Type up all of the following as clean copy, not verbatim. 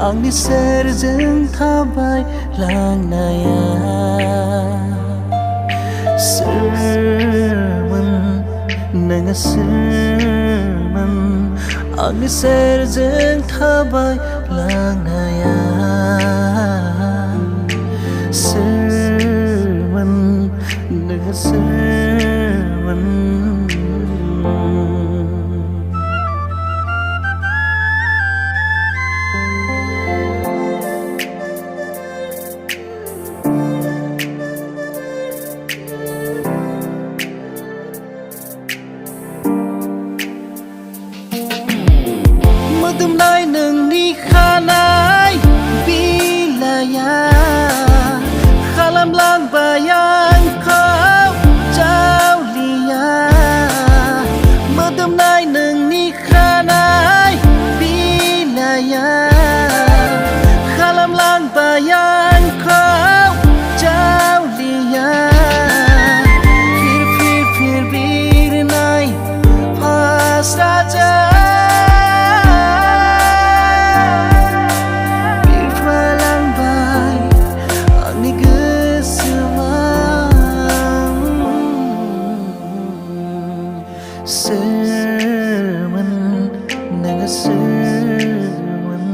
Angni serjeng thabai langnaya serman nanga serman Angni serjeng thabai langnaya serman nanga serman Madum lai nang ni khanai bilaya khalam lang bayang kau jauh lia Madum lai nang ni khanai bilaya khalam lang bayang kau jauh lia Fir bir nai pas raja serman nanga serman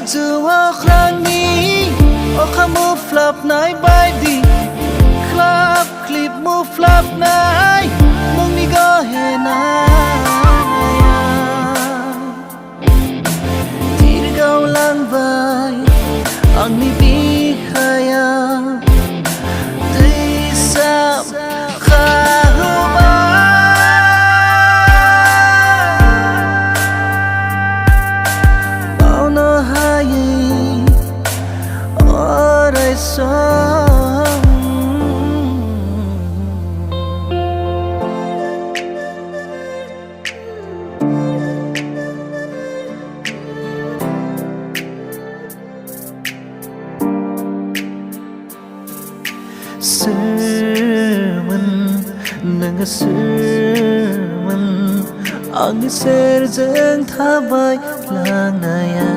Jua khlang ni okha mu flap nai bai di club clip mu flap nai mong ni go he na tir go lang bai ang ni bi khaya dei sa kha hu ba bao no hai serman nanga serman Angni serjeng thabai langnaya